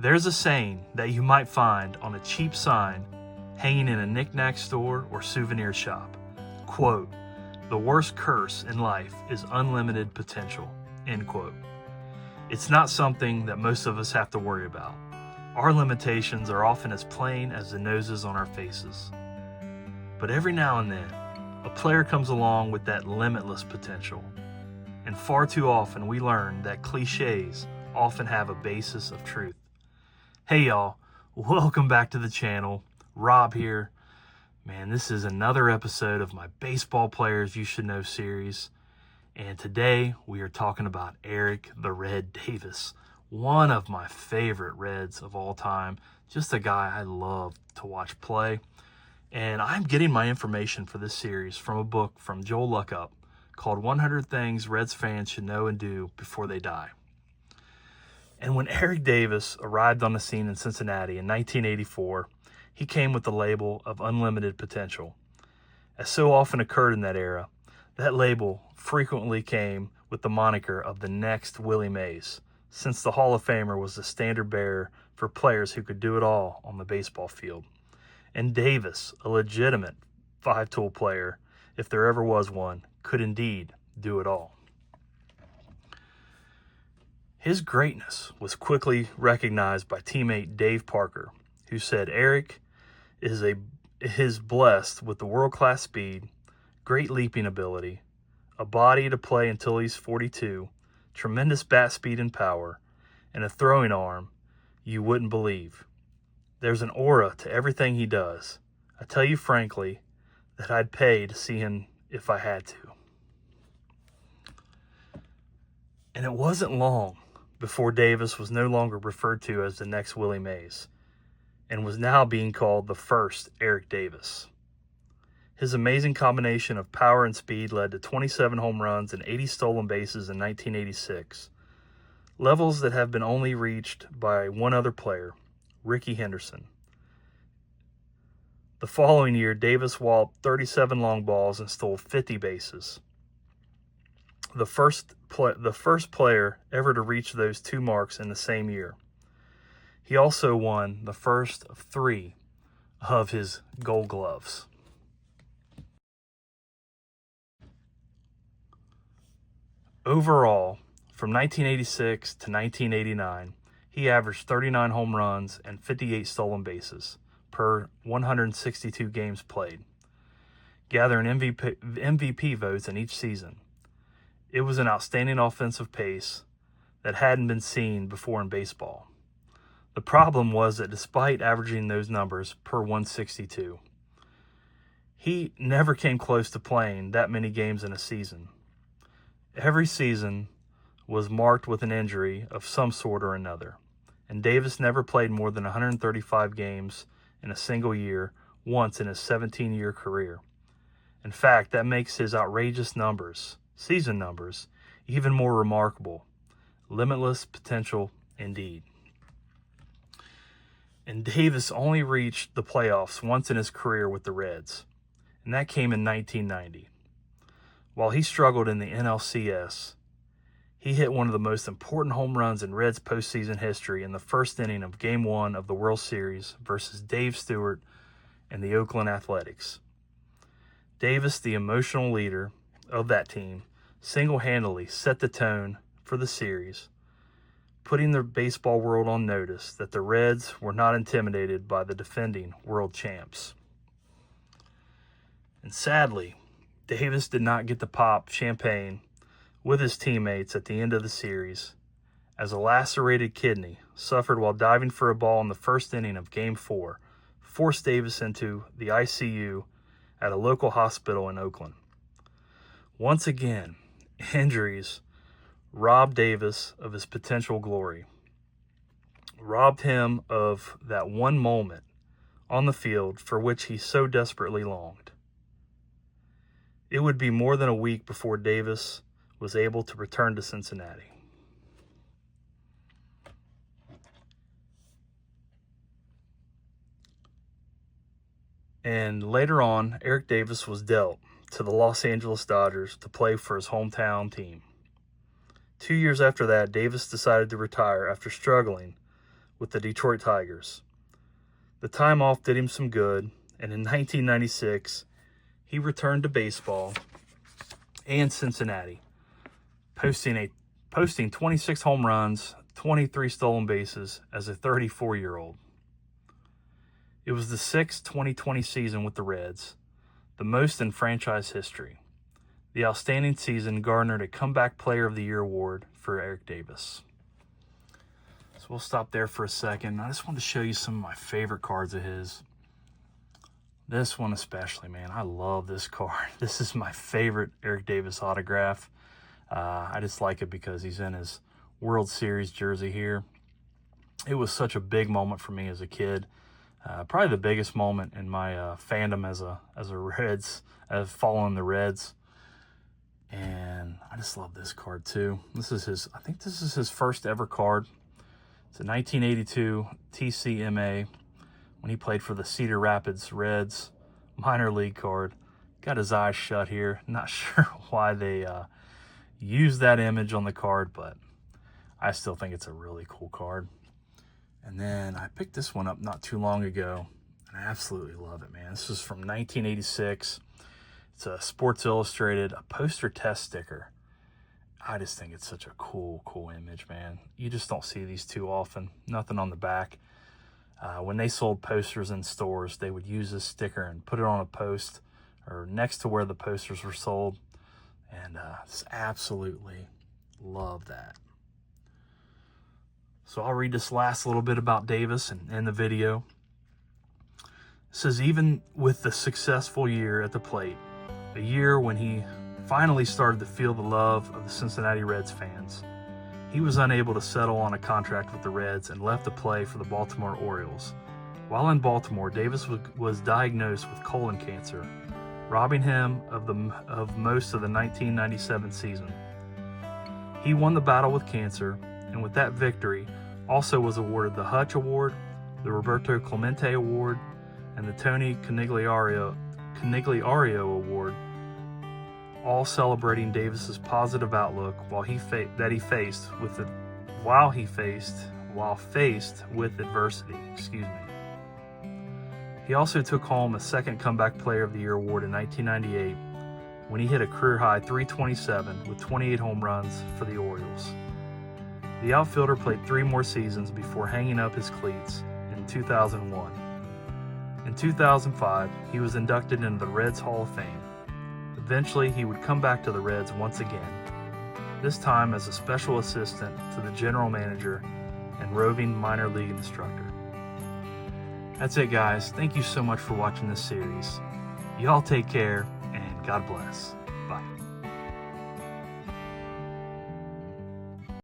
There's a saying that you might find on a cheap sign hanging in a knick-knack store or souvenir shop. Quote, "The worst curse in life is unlimited potential." End quote. It's not something that most of us have to worry about. Our limitations are often as plain as the noses on our faces. But every now and then, a player comes along with that limitless potential. And far too often we learn that cliches often have a basis of truth. Hey y'all, welcome back to the channel. Rob here. Man, this is another episode of my Baseball Players You Should Know series. And today we are talking about Eric the Red Davis, one of my favorite Reds of all time. Just a guy I love to watch play. And I'm getting my information for this series from a book from Joel Luckup called 100 Things Reds Fans Should Know and Do Before They Die. And when Eric Davis arrived on the scene in Cincinnati in 1984, he came with the label of unlimited potential. As so often occurred in that era, that label frequently came with the moniker of the next Willie Mays, since the Hall of Famer was the standard bearer for players who could do it all on the baseball field. And Davis, a legitimate five-tool player, if there ever was one, could indeed do it all. His greatness was quickly recognized by teammate Dave Parker, who said Eric is blessed with the world-class speed, great leaping ability, a body to play until he's 42, tremendous bat speed and power, and a throwing arm you wouldn't believe. There's an aura to everything he does. I tell you frankly that I'd pay to see him if I had to. And it wasn't long before Davis was no longer referred to as the next Willie Mays and was now being called the first Eric Davis. His amazing combination of power and speed led to 27 home runs and 80 stolen bases in 1986, levels that have been only reached by one other player, Rickey Henderson. The following year, Davis walloped 37 long balls and stole 50 bases. The first player ever to reach those two marks in the same year. He also won the first of 3 of his Gold Gloves. Overall, from 1986 to 1989, he averaged 39 home runs and 58 stolen bases per 162 games played, gathering MVP votes in each season. It was an outstanding offensive pace that hadn't been seen before in baseball. The problem was that despite averaging those numbers per 162, he never came close to playing that many games in a season. Every season was marked with an injury of some sort or another, and Davis never played more than 135 games in a single year once in his 17-year career. In fact, that makes his outrageous numbers, season numbers, even more remarkable. Limitless potential indeed. And Davis only reached the playoffs once in his career with the Reds, and that came in 1990. While he struggled in the NLCS, he hit one of the most important home runs in Reds postseason history in the first inning of Game 1 of the World Series versus Dave Stewart and the Oakland Athletics. Davis, the emotional leader of that team, single-handedly set the tone for the series, putting the baseball world on notice that the Reds were not intimidated by the defending world champs. And sadly, Davis did not get to pop champagne with his teammates at the end of the series, as a lacerated kidney suffered while diving for a ball in the first inning of Game 4 forced Davis into the ICU at a local hospital in Oakland. Once again, injuries robbed Davis of his potential glory, robbed him of that one moment on the field for which he so desperately longed. It would be more than a week before Davis was able to return to Cincinnati. And later on, Eric Davis was dealt to the Los Angeles Dodgers to play for his hometown team. 2 years after that, Davis decided to retire after struggling with the Detroit Tigers. The time off did him some good, and in 1996, he returned to baseball and Cincinnati, posting 26 home runs, 23 stolen bases as a 34-year-old. It was the 6th 2020 season with the Reds, the most in franchise history. The outstanding season garnered a Comeback Player of the Year award for Eric Davis. So we'll stop there for a second. I just wanted to show you some of my favorite cards of his. This one especially, man. I love this card. This is my favorite Eric Davis autograph. I just like it because he's in his World Series jersey here. It was such a big moment for me as a kid. Probably the biggest moment in my fandom as a Reds, following the Reds. And I just love this card too. I think this is his first ever card. It's a 1982 TCMA when he played for the Cedar Rapids Reds, minor league card. Got his eyes shut here. Not sure why they used that image on the card, but I still think it's a really cool card. And then I picked this one up not too long ago, and I absolutely love it, man. This is from 1986. It's a Sports Illustrated, a poster test sticker. I just think it's such a cool image, man. You just don't see these too often. Nothing on the back. When they sold posters in stores, they would use this sticker and put it on a post or next to where the posters were sold. And just absolutely love that. So I'll read this last little bit about Davis and end the video. It says, even with the successful year at the plate, a year when he finally started to feel the love of the Cincinnati Reds fans, he was unable to settle on a contract with the Reds and left to play for the Baltimore Orioles. While in Baltimore, Davis was diagnosed with colon cancer, robbing him of most of the 1997 season. He won the battle with cancer, and with that victory, also was awarded the Hutch Award, the Roberto Clemente Award, and the Tony Conigliaro Award, all celebrating Davis's positive outlook while faced with adversity. He also took home a second Comeback Player of the Year award in 1998 when he hit a career-high .327 with 28 home runs for the Orioles. The outfielder played 3 more seasons before hanging up his cleats in 2001. In 2005, he was inducted into the Reds Hall of Fame. Eventually, he would come back to the Reds once again, this time as a special assistant to the general manager and roving minor league instructor. That's it, guys. Thank you so much for watching this series. Y'all take care, and God bless. Bye.